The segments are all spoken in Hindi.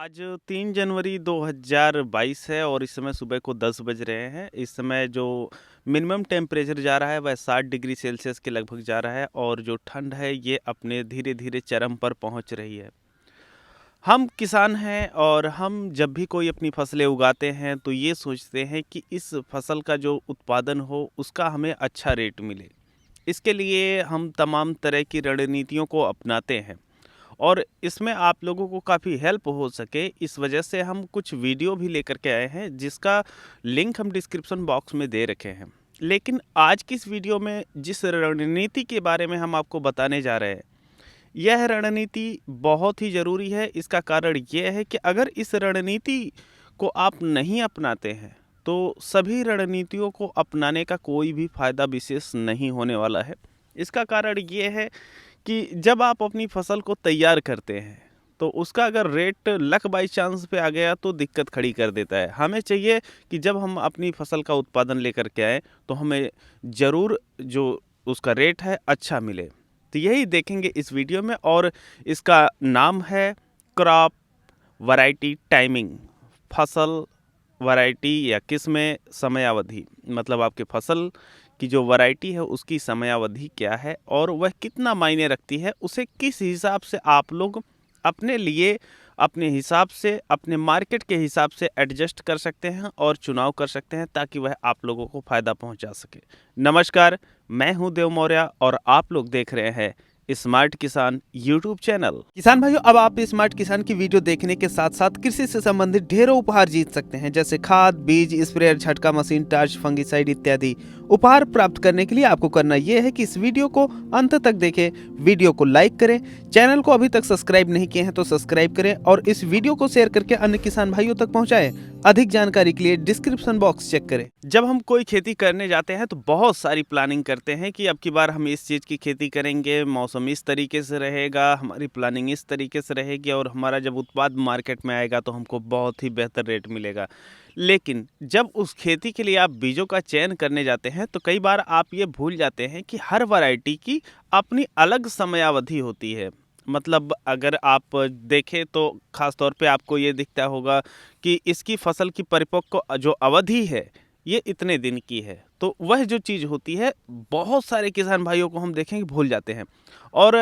आज 3 जनवरी 2022 है और इस समय सुबह को 10 बज रहे हैं। इस समय जो मिनिमम टेम्परेचर जा रहा है वह 60 डिग्री सेल्सियस के लगभग जा रहा है और जो ठंड है ये अपने धीरे धीरे चरम पर पहुंच रही है। हम किसान हैं और हम जब भी कोई अपनी फसलें उगाते हैं तो ये सोचते हैं कि इस फसल का जो उत्पादन हो उसका हमें अच्छा रेट मिले। इसके लिए हम तमाम तरह की रणनीतियों को अपनाते हैं और इसमें आप लोगों को काफ़ी हेल्प हो सके इस वजह से हम कुछ वीडियो भी लेकर के आए हैं जिसका लिंक हम डिस्क्रिप्शन बॉक्स में दे रखे हैं। लेकिन आज की इस वीडियो में जिस रणनीति के बारे में हम आपको बताने जा रहे हैं यह रणनीति बहुत ही ज़रूरी है। इसका कारण यह है कि अगर इस रणनीति को आप नहीं अपनाते हैं तो सभी रणनीतियों को अपनाने का कोई भी फ़ायदा विशेष नहीं होने वाला है। इसका कारण ये है कि जब आप अपनी फसल को तैयार करते हैं तो उसका अगर रेट लक बाई चांस पे आ गया तो दिक्कत खड़ी कर देता है। हमें चाहिए कि जब हम अपनी फसल का उत्पादन लेकर के आए तो हमें ज़रूर जो उसका रेट है अच्छा मिले। तो यही देखेंगे इस वीडियो में और इसका नाम है क्रॉप वैरायटी टाइमिंग। फसल वैरायटी या किस्में समयावधि, मतलब आपके फसल की जो वैरायटी है उसकी समयावधि क्या है और वह कितना मायने रखती है, उसे किस हिसाब से आप लोग अपने लिए अपने हिसाब से अपने मार्केट के हिसाब से एडजस्ट कर सकते हैं और चुनाव कर सकते हैं ताकि वह आप लोगों को फ़ायदा पहुंचा सके। नमस्कार, मैं हूं देव मौर्य और आप लोग देख रहे हैं स्मार्ट किसान यूट्यूब चैनल। किसान भाइयों, अब आप स्मार्ट किसान की वीडियो देखने के साथ साथ कृषि से संबंधित ढेरों उपहार जीत सकते हैं, जैसे खाद, बीज, स्प्रेयर, झटका मशीन, टार्च, फंगिसाइड इत्यादि। उपहार प्राप्त करने के लिए आपको करना यह है कि इस वीडियो को अंत तक देखें, वीडियो को लाइक करें, चैनल को अभी तक सब्सक्राइब नहीं किए हैं तो सब्सक्राइब करें और इस वीडियो को शेयर करके अन्य किसान भाइयों तक पहुंचाएं। अधिक जानकारी के लिए डिस्क्रिप्शन बॉक्स चेक करें। जब हम कोई खेती करने जाते हैं तो बहुत सारी प्लानिंग करते हैं कि अब की बार हम इस चीज़ की खेती करेंगे, मौसम इस तरीके से रहेगा, हमारी प्लानिंग इस तरीके से रहेगी और हमारा जब उत्पाद मार्केट में आएगा तो हमको बहुत ही बेहतर रेट मिलेगा। लेकिन जब उस खेती के लिए आप बीजों का चयन करने जाते हैं तो कई बार आप ये भूल जाते हैं कि हर वैरायटी की अपनी अलग समयावधि होती है। मतलब अगर आप देखें तो ख़ास तौर पे आपको ये दिखता होगा कि इसकी फसल की परिपक्व जो अवधि है ये इतने दिन की है, तो वह जो चीज़ होती है बहुत सारे किसान भाइयों को हम देखेंगे भूल जाते हैं और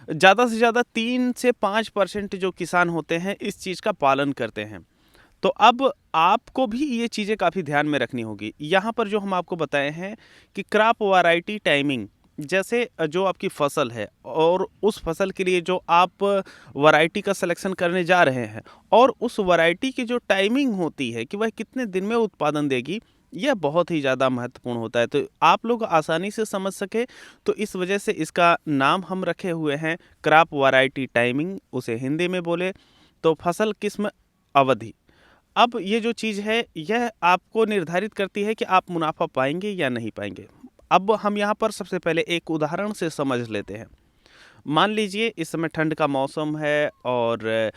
ज़्यादा से ज़्यादा 3 से 5% जो किसान होते हैं इस चीज़ का पालन करते हैं। तो अब आपको भी ये चीज़ें काफ़ी ध्यान में रखनी होगी। यहाँ पर जो हम आपको बताए हैं कि क्रॉप वैरायटी टाइमिंग, जैसे जो आपकी फसल है और उस फसल के लिए जो आप वैरायटी का सिलेक्शन करने जा रहे हैं और उस वैरायटी की जो टाइमिंग होती है कि वह कितने दिन में उत्पादन देगी, यह बहुत ही ज़्यादा महत्वपूर्ण होता है। तो आप लोग आसानी से समझ सके तो इस वजह से इसका नाम हम रखे हुए हैं क्रॉप वैरायटी टाइमिंग। उसे हिंदी में बोले तो फसल किस्म अवधि। अब ये जो चीज़ है यह आपको निर्धारित करती है कि आप मुनाफा पाएंगे या नहीं पाएंगे। अब हम यहाँ पर सबसे पहले एक उदाहरण से समझ लेते हैं। मान लीजिए इस समय ठंड का मौसम है और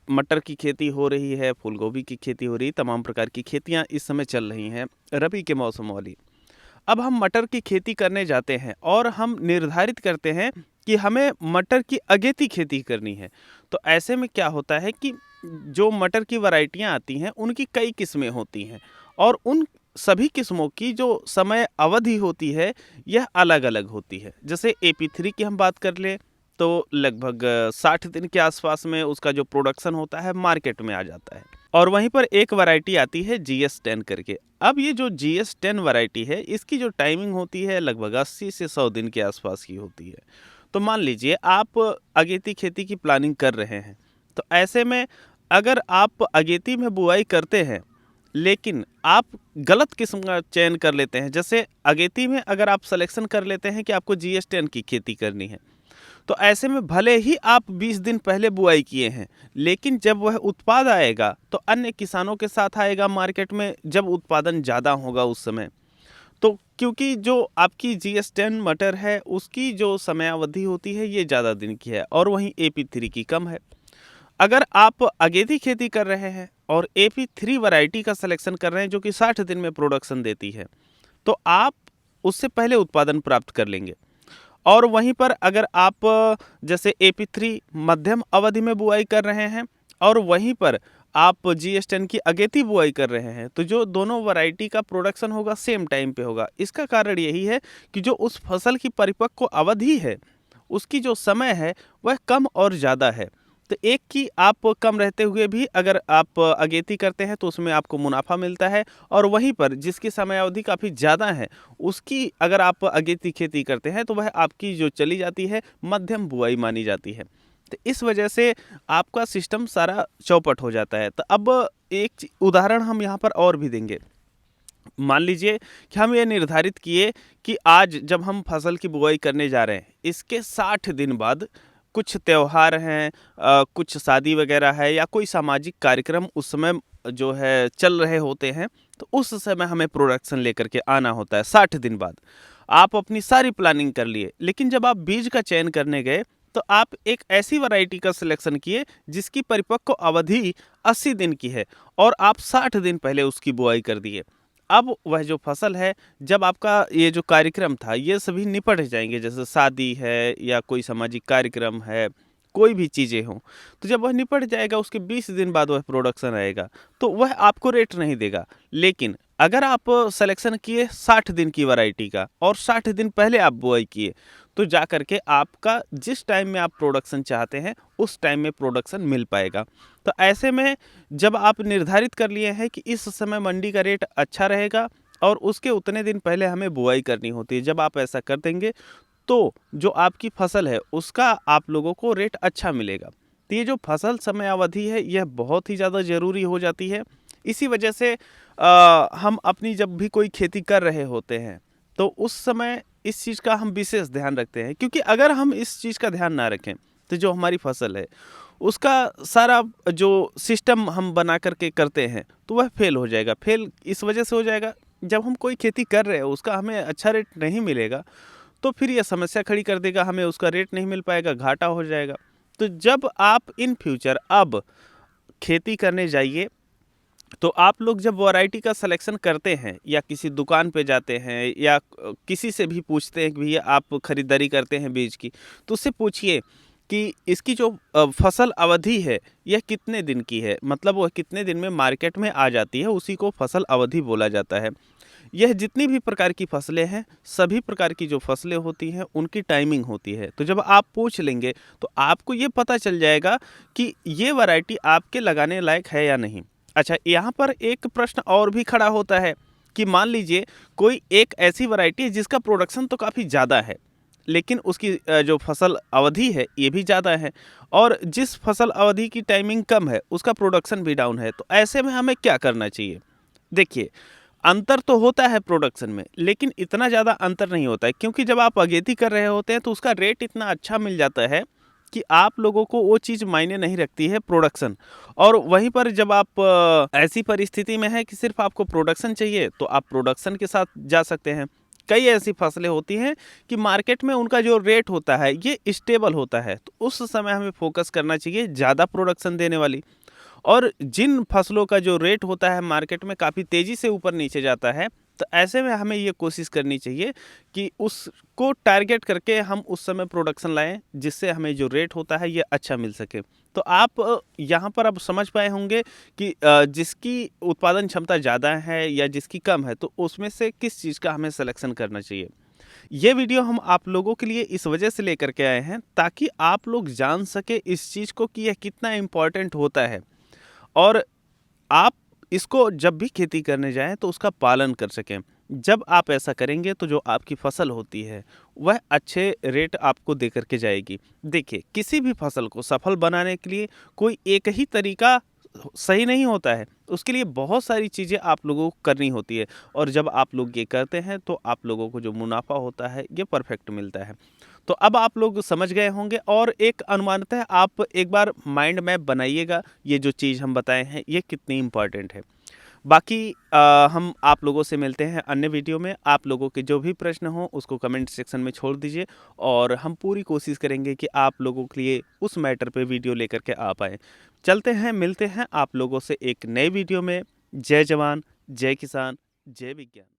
मटर की खेती हो रही है, फूल गोभी की खेती हो रही है, तमाम प्रकार की खेतियाँ इस समय चल रही हैं रबी के मौसम वाली। अब हम मटर की खेती करने जाते हैं और हम निर्धारित करते हैं कि हमें मटर की अगेती खेती करनी है। तो ऐसे में क्या होता है कि जो मटर की वैरायटियां आती हैं उनकी कई किस्में होती हैं और उन सभी किस्मों की जो समय अवधि होती है यह अलग अलग होती है। जैसे AP3 की हम बात कर लें तो लगभग 60 दिन के आसपास में उसका जो प्रोडक्शन होता है मार्केट में आ जाता है। और वहीं पर एक वैरायटी आती है GS10 करके। अब ये जो GS10 वैरायटी है इसकी जो टाइमिंग होती है लगभग 80 से 100 दिन के आसपास की होती है। तो मान लीजिए आप अगेती खेती की प्लानिंग कर रहे हैं, तो ऐसे में अगर आप अगेती में बुआई करते हैं लेकिन आप गलत किस्म का चयन कर लेते हैं, जैसे अगेती में अगर आप सिलेक्शन कर लेते हैं कि आपको GS10 की खेती करनी है, तो ऐसे में भले ही आप 20 दिन पहले बुआई किए हैं लेकिन जब वह उत्पाद आएगा तो अन्य किसानों के साथ आएगा मार्केट में जब उत्पादन ज़्यादा होगा उस समय। तो क्योंकि जो आपकी GS10 मटर है उसकी जो समयावधि होती है ये ज़्यादा दिन की है और वहीं AP3 की कम है। अगर आप अगेती खेती कर रहे हैं और AP3 वैरायटी का सिलेक्शन कर रहे हैं जो कि 60 दिन में प्रोडक्शन देती है, तो आप उससे पहले उत्पादन प्राप्त कर लेंगे। और वहीं पर अगर आप जैसे AP3 मध्यम अवधि में बुआई कर रहे हैं और वहीं पर आप GS10 की अगेती बुआई कर रहे हैं, तो जो दोनों वैरायटी का प्रोडक्शन होगा सेम टाइम पे होगा। इसका कारण यही है कि जो उस फसल की परिपक्व अवधि है, उसकी जो समय है वह कम और ज़्यादा है। तो एक की आप कम रहते हुए भी अगर आप अगेती करते हैं तो उसमें आपको मुनाफा मिलता है, और वहीं पर जिसकी समय अवधि काफ़ी ज़्यादा है उसकी अगर आप अगेती खेती करते हैं तो वह आपकी जो चली जाती है मध्यम बुआई मानी जाती है। तो इस वजह से आपका सिस्टम सारा चौपट हो जाता है। तो अब एक उदाहरण हम यहाँ पर और भी देंगे। मान लीजिए कि हम ये निर्धारित किए कि आज जब हम फसल की बुआई करने जा रहे हैं, इसके 60 दिन बाद कुछ त्यौहार हैं, कुछ शादी वगैरह है या कोई सामाजिक कार्यक्रम उस समय जो है चल रहे होते हैं, तो उस समय हमें प्रोडक्शन लेकर के आना होता है 60 दिन बाद। आप अपनी सारी प्लानिंग कर लिए, लेकिन जब आप बीज का चयन करने गए तो आप एक ऐसी वैरायटी का सिलेक्शन किए जिसकी परिपक्व अवधि 80 दिन की है, और आप 60 दिन पहले उसकी बुआई कर दिए। अब वह जो फसल है, जब आपका ये जो कार्यक्रम था ये सभी निपट जाएंगे, जैसे शादी है या कोई सामाजिक कार्यक्रम है, कोई भी चीज़ें हों, तो जब वह निपट जाएगा उसके 20 दिन बाद वह प्रोडक्शन आएगा, तो वह आपको रेट नहीं देगा। लेकिन अगर आप सिलेक्शन किए 60 दिन की वैरायटी का और 60 दिन पहले आप बुआई किए, तो जा करके आपका जिस टाइम में आप प्रोडक्शन चाहते हैं उस टाइम में प्रोडक्शन मिल पाएगा। तो ऐसे में जब आप निर्धारित कर लिए हैं कि इस समय मंडी का रेट अच्छा रहेगा और उसके उतने दिन पहले हमें बुआई करनी होती है, जब आप ऐसा कर देंगे तो जो आपकी फसल है उसका आप लोगों को रेट अच्छा मिलेगा। तो ये जो फसल समय अवधि है यह बहुत ही ज़्यादा ज़रूरी हो जाती है। इसी वजह से हम अपनी जब भी कोई खेती कर रहे होते हैं तो उस समय इस चीज़ का हम विशेष ध्यान रखते हैं, क्योंकि अगर हम इस चीज़ का ध्यान ना रखें तो जो हमारी फसल है उसका सारा जो सिस्टम हम बना करके करते हैं तो वह फेल हो जाएगा। फेल इस वजह से हो जाएगा, जब हम कोई खेती कर रहे हैं उसका हमें अच्छा रेट नहीं मिलेगा तो फिर यह समस्या खड़ी कर देगा, हमें उसका रेट नहीं मिल पाएगा, घाटा हो जाएगा। तो जब आप इन फ्यूचर अब खेती करने जाइए तो आप लोग जब वैरायटी का सिलेक्शन करते हैं या किसी दुकान पे जाते हैं या किसी से भी पूछते हैं कि भैया आप खरीदारी करते हैं बीज की, तो उससे पूछिए कि इसकी जो फसल अवधि है यह कितने दिन की है, मतलब वह कितने दिन में मार्केट में आ जाती है, उसी को फसल अवधि बोला जाता है। यह जितनी भी प्रकार की फसलें हैं, सभी प्रकार की जो फसलें होती हैं उनकी टाइमिंग होती है। तो जब आप पूछ लेंगे तो आपको ये पता चल जाएगा कि ये वैरायटी आपके लगाने लायक है या नहीं। अच्छा, यहाँ पर एक प्रश्न और भी खड़ा होता है कि मान लीजिए कोई एक ऐसी वैरायटी है जिसका प्रोडक्शन तो काफ़ी ज़्यादा है, लेकिन उसकी जो फसल अवधि है ये भी ज़्यादा है, और जिस फसल अवधि की टाइमिंग कम है उसका प्रोडक्शन भी डाउन है। तो ऐसे में हमें क्या करना चाहिए? देखिए, अंतर तो होता है प्रोडक्शन में, लेकिन इतना ज़्यादा अंतर नहीं होता है, क्योंकि जब आप अगेती कर रहे होते हैं तो उसका रेट इतना अच्छा मिल जाता है कि आप लोगों को वो चीज़ मायने नहीं रखती है प्रोडक्शन। और वहीं पर जब आप ऐसी परिस्थिति में है कि सिर्फ आपको प्रोडक्शन चाहिए तो आप प्रोडक्शन के साथ जा सकते हैं। कई ऐसी फसलें होती हैं कि मार्केट में उनका जो रेट होता है ये स्टेबल होता है, तो उस समय हमें फोकस करना चाहिए ज़्यादा प्रोडक्शन देने वाली। और जिन फसलों का जो रेट होता है मार्केट में काफ़ी तेज़ी से ऊपर नीचे जाता है, तो ऐसे में हमें ये कोशिश करनी चाहिए कि उसको टारगेट करके हम उस समय प्रोडक्शन लाएं, जिससे हमें जो रेट होता है ये अच्छा मिल सके। तो आप यहाँ पर अब समझ पाए होंगे कि जिसकी उत्पादन क्षमता ज़्यादा है या जिसकी कम है, तो उसमें से किस चीज़ का हमें सिलेक्शन करना चाहिए। ये वीडियो हम आप लोगों के लिए इस वजह से लेकर के आए हैं ताकि आप लोग जान सके इस चीज़ को कि यह कितना इम्पॉर्टेंट होता है, और आप इसको जब भी खेती करने जाएं तो उसका पालन कर सकें। जब आप ऐसा करेंगे तो जो आपकी फसल होती है वह अच्छे रेट आपको दे करके जाएगी। देखिए, किसी भी फसल को सफल बनाने के लिए कोई एक ही तरीका सही नहीं होता है, उसके लिए बहुत सारी चीज़ें आप लोगों को करनी होती है, और जब आप लोग ये करते हैं तो आप लोगों को जो मुनाफा होता है ये परफेक्ट मिलता है। तो अब आप लोग समझ गए होंगे, और एक अनुमानतः आप एक बार माइंड मैप बनाइएगा, ये जो चीज़ हम बताए हैं ये कितनी इम्पॉर्टेंट है। बाकी हम आप लोगों से मिलते हैं अन्य वीडियो में। आप लोगों के जो भी प्रश्न हो उसको कमेंट सेक्शन में छोड़ दीजिए, और हम पूरी कोशिश करेंगे कि आप लोगों के लिए उस मैटर पे वीडियो लेकर के आ पाएँ। चलते हैं, मिलते हैं आप लोगों से एक नए वीडियो में। जय जवान, जय किसान, जय विज्ञान।